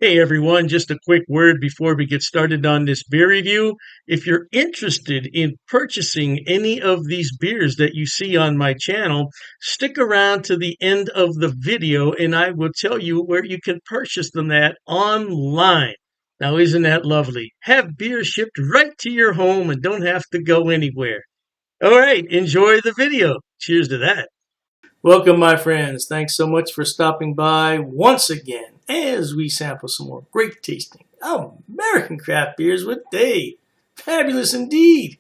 Hey everyone, just a quick word before we get started on this beer review. If you're interested in purchasing any of these beers that you see on my channel, stick around to the end of the video and I will tell you where you can purchase them at online. Now, isn't that lovely? Have beer shipped right to your home and don't have to go anywhere. All right, enjoy the video. Cheers to that. Welcome, my friends. Thanks so much for stopping by once again as we sample some more great tasting American craft beers with Dave. Fabulous indeed.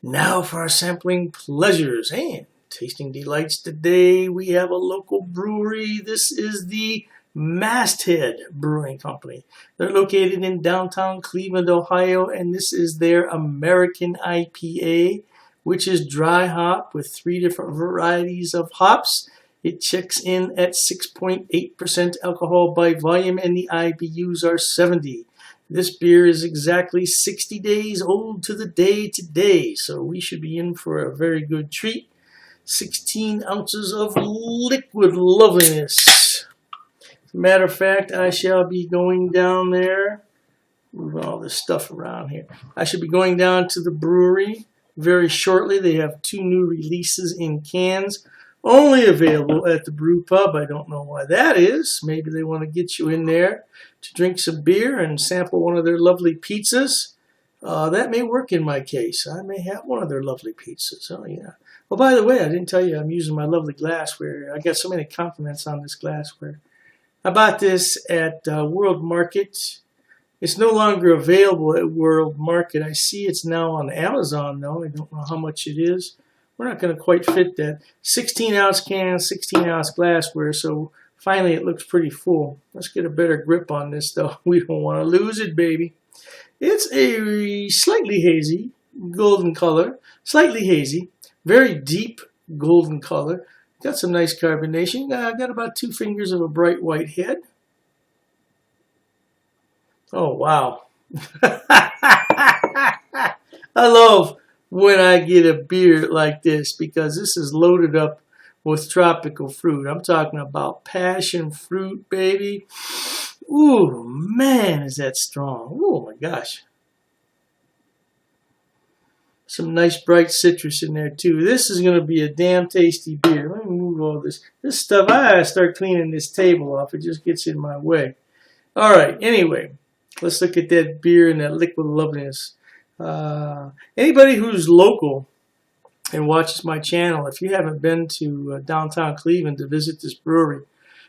Now for our sampling pleasures and tasting delights today, we have a local brewery. This is the Masthead Brewing Company. They're located in downtown Cleveland, Ohio, and this is their American IPA, which is dry hop with 3 different varieties of hops. It checks in at 6.8% alcohol by volume, and the IBUs are 70. This beer is exactly 60 days old to the day today, so we should be in for a very good treat. 16 ounces of liquid loveliness. As a matter of fact, I shall be going down there. Move all this stuff around here. I should be going down to the brewery very shortly. They have 2 new releases in cans, only available at the brew pub. I don't know why that is. Maybe they want to get you in there to drink some beer and sample one of their lovely pizzas. That may work in my case. I may have one of their lovely pizzas. Oh, yeah. Well, by the way, I didn't tell you I'm using my lovely glassware. I got so many compliments on this glassware. I bought this at World Market. It's no longer available at World Market. I see it's now on Amazon, though. I don't know how much it is. We're not going to quite fit that. 16-ounce can, 16-ounce glassware, so finally it looks pretty full. Let's get a better grip on this, though. We don't want to lose it, baby. It's a slightly hazy golden color. Slightly hazy. Very deep golden color. Got some nice carbonation. Got about 2 fingers of a bright white head. Oh, wow. I love when I get a beer like this because this is loaded up with tropical fruit. I'm talking about passion fruit, baby. Ooh, man, is that strong. Oh, my gosh. Some nice bright citrus in there, too. This is going to be a damn tasty beer. Let me move all this. This stuff, I gotta start cleaning this table off. It just gets in my way. All right, anyway. Let's look at that beer and that liquid loveliness. Anybody who's local and watches my channel, if you haven't been to downtown Cleveland to visit this brewery, you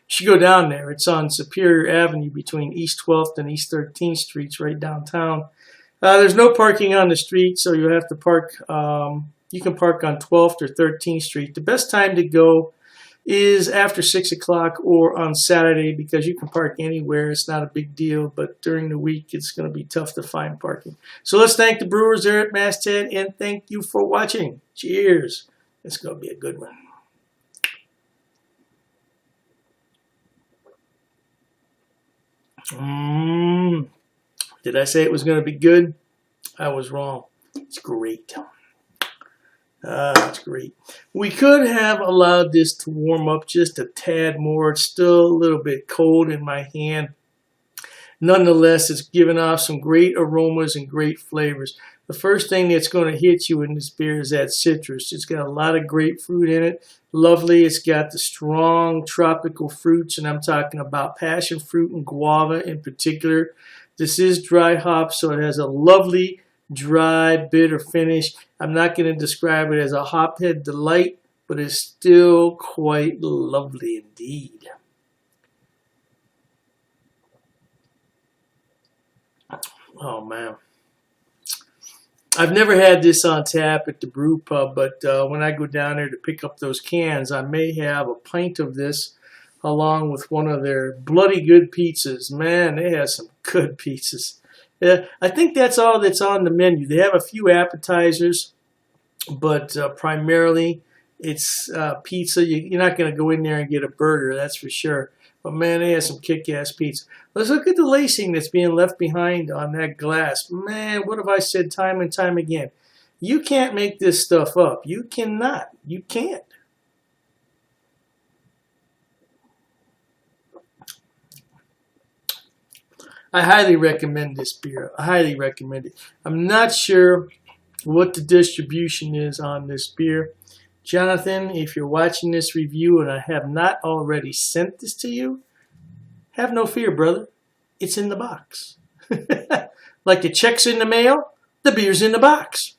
should go down there. It's on Superior Avenue between East 12th and East 13th Streets, right downtown. There's no parking on the street, so you have to park. You can park on 12th or 13th Street. The best time to go is after 6 o'clock or on Saturday because you can park anywhere. It's not a big deal, but during the week it's going to be tough to find parking. So let's thank the brewers there at Masthead and thank you for watching. Cheers. It's going to be a good one. Did I say it was going to be good? I was wrong. It's great. That's great. We could have allowed this to warm up just a tad more. It's still a little bit cold in my hand. Nonetheless, it's given off some great aromas and great flavors. The first thing that's going to hit you in this beer is that citrus. It's got a lot of grapefruit in it. Lovely. It's got the strong tropical fruits, and I'm talking about passion fruit and guava in particular. This is dry hop, so it has a lovely dry, bitter finish. I'm not going to describe it as a hophead delight, but it's still quite lovely indeed. Oh, man. I've never had this on tap at the brew pub, but when I go down there to pick up those cans, I may have a pint of this along with one of their bloody good pizzas. Man, they have some good pizzas. I think that's all that's on the menu. They have a few appetizers, but primarily it's pizza. You're not going to go in there and get a burger, that's for sure. But man, they have some kick-ass pizza. Let's look at the lacing that's being left behind on that glass. Man, what have I said time and time again? You can't make this stuff up. You cannot. You can't. I highly recommend this beer. I highly recommend it. I'm not sure what the distribution is on this beer. Jonathan, if you're watching this review and I have not already sent this to you, have no fear, brother. It's in the box. Like the check's in the mail, the beer's in the box.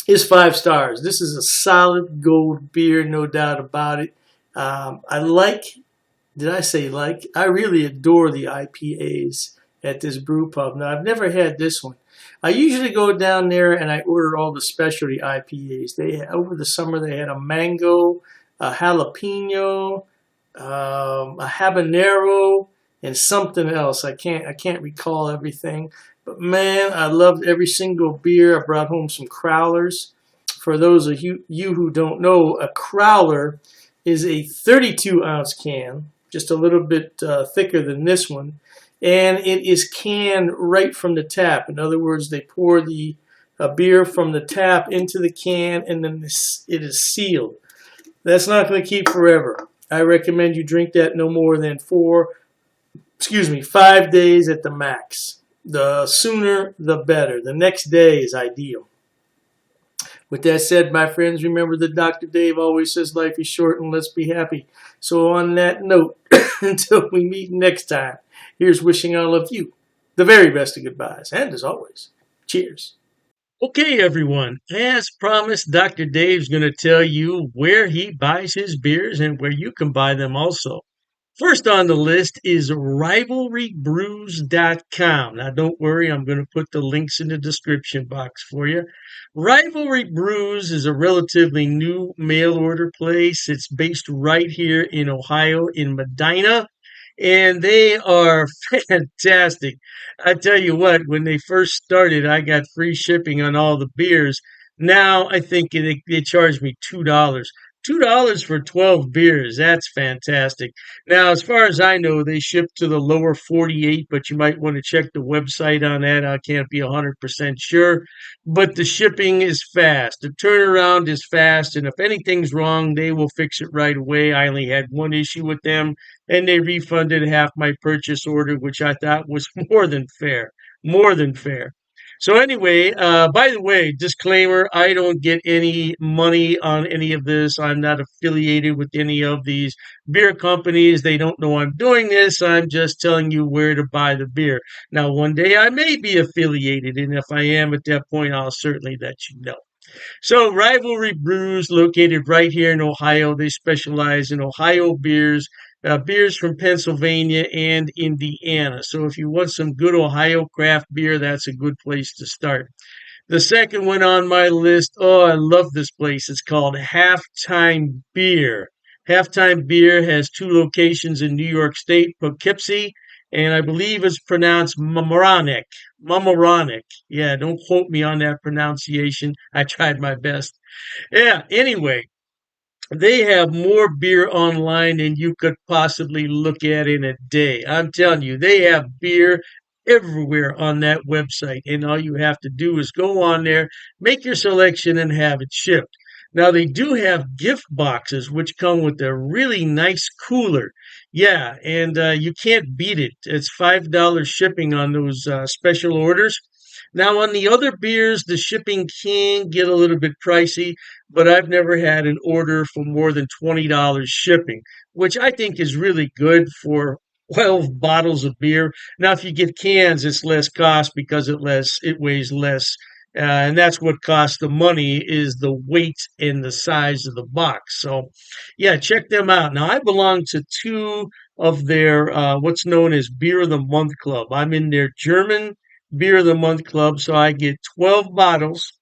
It's 5 stars. This is a solid gold beer, no doubt about it. I really adore the IPAs at this brew pub. Now, I've never had this one. I usually go down there and I order all the specialty IPAs. Over the summer, they had a mango, a jalapeno, a habanero, and something else. I can't recall everything. But man, I loved every single beer. I brought home some crowlers. For those of you who don't know, a crowler is a 32-ounce can, just a little bit thicker than this one, and it is canned right from the tap. In other words, they pour the beer from the tap into the can, and then it is sealed. That's not going to keep forever. I recommend you drink that no more than 5 days at the max. The sooner, the better. The next day is ideal. With that said, my friends, remember that Dr. Dave always says life is short and let's be happy. So on that note, until we meet next time, here's wishing all of you the very best of goodbyes. And as always, cheers. Okay, everyone. As promised, Dr. Dave's going to tell you where he buys his beers and where you can buy them also. First on the list is rivalrybrews.com. Now, don't worry, I'm going to put the links in the description box for you. Rivalry Brews is a relatively new mail order place. It's based right here in Ohio, in Medina, and they are fantastic. I tell you what, when they first started, I got free shipping on all the beers. Now I think they charge me $2. $2 for 12 beers. That's fantastic. Now, as far as I know, they ship to the lower 48, but you might want to check the website on that. I can't be 100% sure, but the shipping is fast. The turnaround is fast, and if anything's wrong, they will fix it right away. I only had one issue with them, and they refunded half my purchase order, which I thought was more than fair. More than fair. So anyway, by the way, disclaimer, I don't get any money on any of this. I'm not affiliated with any of these beer companies. They don't know I'm doing this. I'm just telling you where to buy the beer. Now, one day I may be affiliated, and if I am at that point, I'll certainly let you know. So Rivalry Brews, located right here in Ohio. They specialize in Ohio beers, beers from Pennsylvania and Indiana. So if you want some good Ohio craft beer, that's a good place to start. The second one on my list, oh, I love this place. It's called Halftime Beer. Halftime Beer has 2 locations in New York State, Poughkeepsie, and I believe it's pronounced Mamaroneck. Mamaroneck. Yeah, don't quote me on that pronunciation. I tried my best. Yeah, anyway, they have more beer online than you could possibly look at in a day. I'm telling you, they have beer everywhere on that website, and all you have to do is go on there, make your selection, and have it shipped. Now, they do have gift boxes, which come with a really nice cooler. Yeah, and you can't beat it. It's $5 shipping on those special orders. Now, on the other beers, the shipping can get a little bit pricey, but I've never had an order for more than $20 shipping, which I think is really good for 12 bottles of beer. Now, if you get cans, it's less cost because it weighs less. And that's what costs the money is the weight and the size of the box. So, yeah, check them out. Now, I belong to 2 of their what's known as Beer of the Month Club. I'm in their German Beer of the Month Club, so I get 12 bottles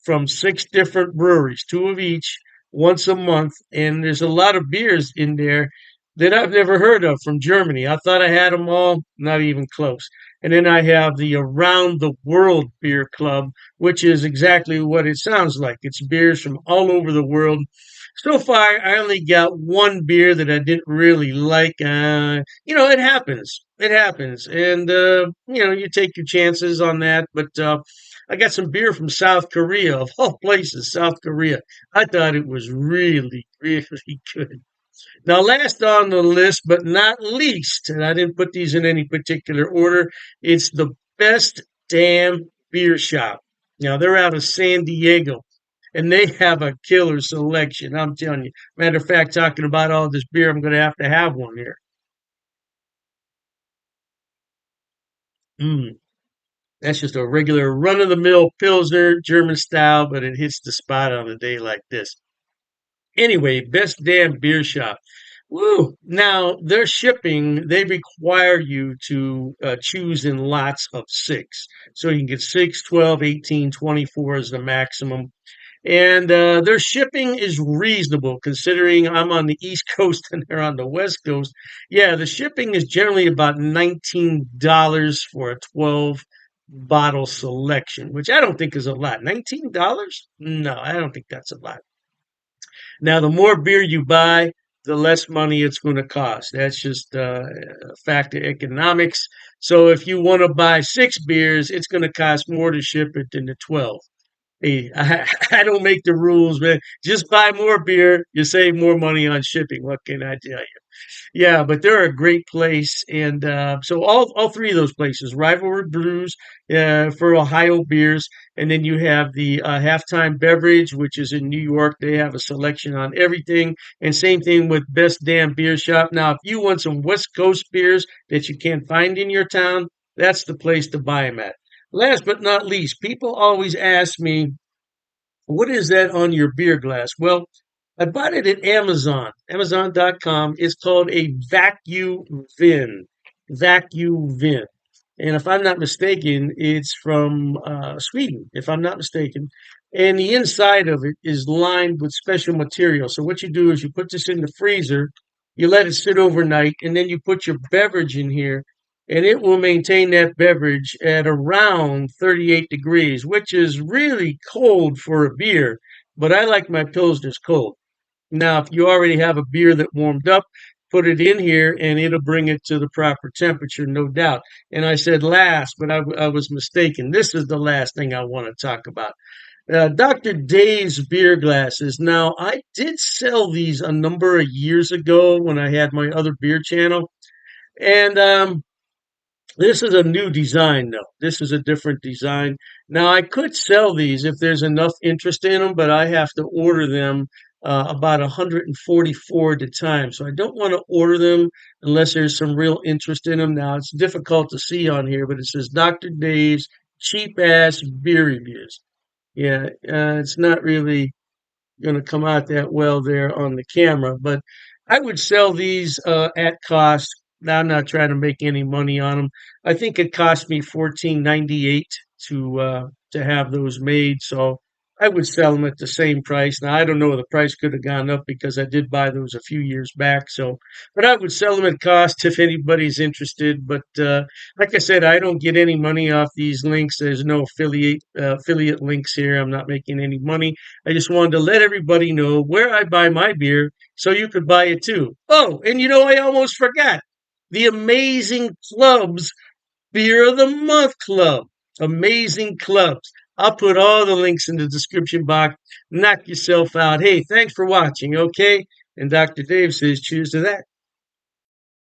from 6 different breweries, 2 of each, once a month. And there's a lot of beers in there that I've never heard of from Germany. I thought I had them all, not even close. And then I have the Around the World Beer Club, which is exactly what it sounds like. It's beers from all over the world. So far, I only got 1 beer that I didn't really like. It happens. It happens. And, you take your chances on that. But I got some beer from South Korea, of all places, South Korea. I thought it was really, really good. Now, last on the list, but not least, and I didn't put these in any particular order, it's the Best Damn Beer Shop. Now, they're out of San Diego, and they have a killer selection. I'm telling you. Matter of fact, talking about all this beer, I'm going to have one here. Mm, that's just a regular run of the mill Pilsner, German style, but it hits the spot on a day like this. Anyway, Best Damn Beer Shop. Woo! Now, their shipping, they require you to choose in lots of six. So you can get 6, 12, 18, 24 is the maximum. And their shipping is reasonable considering I'm on the East Coast and they're on the West Coast. Yeah, the shipping is generally about $19 for a 12 bottle selection, which I don't think is a lot. $19? No, I don't think that's a lot. Now, the more beer you buy, the less money it's going to cost. That's just a fact of economics. So if you want to buy six beers, it's going to cost more to ship it than the 12. Hey, I don't make the rules, man. Just buy more beer. You save more money on shipping. What can I tell you? Yeah, but they're a great place, and so all three of those places, Rivalry Brews for Ohio beers, and then you have the Halftime Beverage, which is in New York. They have a selection on everything, and same thing with Best Damn Beer Shop. Now, if you want some West Coast beers that you can't find in your town, that's the place to buy them at. Last but not least, people always ask me, what is that on your beer glass? Well, I bought it at Amazon, Amazon.com. It's called a vacuum vin. Vacuum vin. And if I'm not mistaken, it's from Sweden, if I'm not mistaken. And the inside of it is lined with special material. So what you do is you put this in the freezer, you let it sit overnight, and then you put your beverage in here, and it will maintain that beverage at around 38 degrees, which is really cold for a beer. But I like my Pilsners cold. Now, if you already have a beer that warmed up, put it in here and it'll bring it to the proper temperature, no doubt. And I said last, but I was mistaken. This is the last thing I want to talk about. Dr. Dave's beer glasses. Now, I did sell these a number of years ago when I had my other beer channel. And this is a new design, though. This is a different design. Now, I could sell these if there's enough interest in them, but I have to order them about 144 at a time. So I don't want to order them unless there's some real interest in them. Now, it's difficult to see on here, but it says Dr. Dave's cheap ass beer reviews. Yeah, it's not really going to come out that well there on the camera, but I would sell these at cost. Now, I'm not trying to make any money on them. I think it cost me 14.98 to have those made, so I would sell them at the same price. Now, I don't know, the price could have gone up because I did buy those a few years back. So, but I would sell them at cost if anybody's interested. But like I said, I don't get any money off these links. There's no affiliate links here. I'm not making any money. I just wanted to let everybody know where I buy my beer so you could buy it too. Oh, and you know, I almost forgot the Amazing Clubs Beer of the Month Club. Amazing Clubs. I'll put all the links in the description box. Knock yourself out. Hey, thanks for watching, okay? And Dr. Dave says cheers to that.